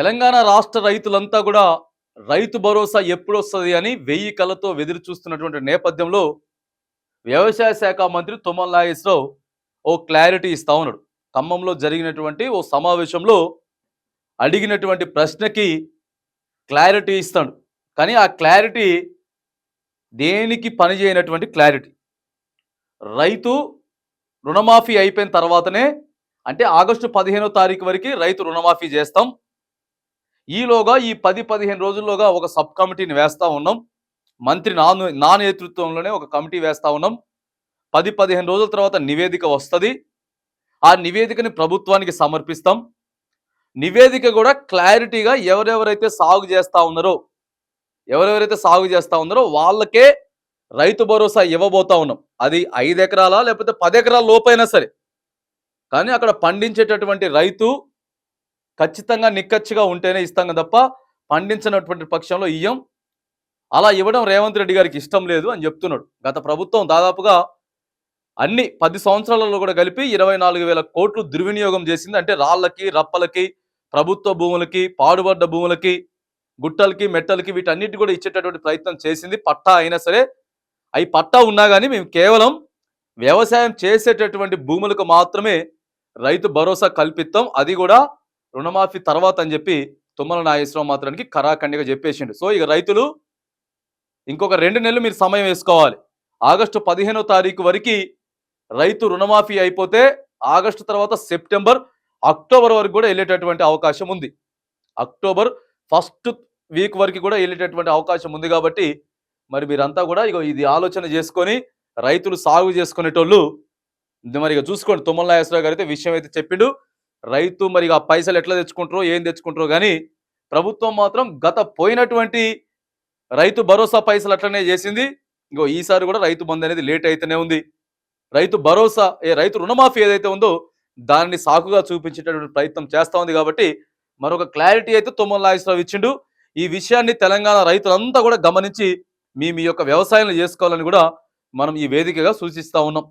తెలంగాణ రాష్ట్ర రైతులంతా కూడా రైతు భరోసా ఎప్పుడొస్తది అని వెయ్యి కళ్ళతో ఎదురు చూస్తున్నటువంటి నేపథ్యంలో వ్యవసాయ శాఖ మంత్రి తుమ్మల నాగేశ్వరరావు ఓ క్లారిటీ ఇస్తా ఉన్నాడు. ఖమ్మంలో జరిగినటువంటి ఓ సమావేశంలో అడిగినటువంటి ప్రశ్నకి క్లారిటీ ఇస్తాడు. కానీ ఆ క్లారిటీ దేనికి పనిచేయనటువంటి క్లారిటీ. రైతు రుణమాఫీ అయిపోయిన తర్వాతనే, అంటే ఆగస్టు 15వ తారీఖు వరకు రైతు రుణమాఫీ చేస్తాం. ఈలోగా ఈ 10-15 రోజుల్లోగా ఒక సబ్ కమిటీని వేస్తా ఉన్నాం. మంత్రి నా నేతృత్వంలోనే ఒక కమిటీ వేస్తా ఉన్నాం. 10-15 రోజుల తర్వాత నివేదిక వస్తుంది. ఆ నివేదికని ప్రభుత్వానికి సమర్పిస్తాం. నివేదిక కూడా క్లారిటీగా ఎవరెవరైతే సాగు చేస్తా ఉన్నారో వాళ్ళకే రైతు భరోసా ఇవ్వబోతా ఉన్నాం. అది 5 ఎకరాల లేకపోతే 10 ఎకరాల లోపైనా సరే, కానీ అక్కడ పండించేటటువంటి రైతు ఖచ్చితంగా నిక్కచ్చిగా ఉంటేనే ఇస్తాం తప్ప పండించినటువంటి పక్షంలో ఇయ్యం. అలా ఇవ్వడం రేవంత్ రెడ్డి గారికి ఇష్టం లేదు అని చెప్తున్నాడు. గత ప్రభుత్వం దాదాపుగా అన్ని 10 సంవత్సరాలలో కూడా కలిపి 24,000 కోట్లు దుర్వినియోగం చేసింది. అంటే రాళ్లకి, రప్పలకి, ప్రభుత్వ భూములకి, పాడుబడ్డ భూములకి, గుట్టలకి, మెట్టలకి, వీటన్నిటి కూడా ఇచ్చేటటువంటి ప్రయత్నం చేసింది. పట్టా అయినా సరే, అవి పట్టా ఉన్నా కానీ మేము కేవలం వ్యవసాయం చేసేటటువంటి భూములకు మాత్రమే రైతు భరోసా కల్పిస్తాం, అది కూడా రుణమాఫీ తర్వాత అని చెప్పి తుమ్మల నాగేశ్వరరావు మాత్రానికి ఖరాఖండిగా చెప్పేసిండు. సో ఇక రైతులు ఇంకొక 2 నెలలు మీరు సమయం వేసుకోవాలి. ఆగస్టు 15వ తారీఖు వరకు రైతు రుణమాఫీ అయిపోతే ఆగస్టు తర్వాత సెప్టెంబర్, అక్టోబర్ వరకు కూడా వెళ్ళేటటువంటి అవకాశం ఉంది. అక్టోబర్ ఫస్ట్ వీక్ వరకు కూడా వెళ్ళేటటువంటి అవకాశం ఉంది. కాబట్టి మరి మీరంతా కూడా ఇది ఆలోచన చేసుకొని రైతులు సాగు చేసుకునేటోళ్ళు మరి చూసుకోండి. తుమ్మల నాగేశ్వరరావు గారు అయితే విషయం అయితే చెప్పిండు. రైతు మరి ఆ పైసలు ఎట్లా తెచ్చుకుంటారో, ఏం తెచ్చుకుంటారో కానీ ప్రభుత్వం మాత్రం పోయినటువంటి రైతు భరోసా పైసలు అట్లనే చేసింది. ఈసారి కూడా రైతు బంధు అనేది లేట్ అయితేనే ఉంది. రైతు భరోసా రైతు రుణమాఫీ ఏదైతే ఉందో దానిని సాకుగా చూపించేటటువంటి ప్రయత్నం చేస్తా ఉంది. కాబట్టి మరొక క్లారిటీ అయితే తుమ్మల నాగేశ్వరరావు ఇచ్చిండు. ఈ విషయాన్ని తెలంగాణ రైతులంతా కూడా గమనించి మీ యొక్క వ్యవసాయాన్ని చేసుకోవాలని కూడా మనం ఈ వేదికగా సూచిస్తా ఉన్నాం.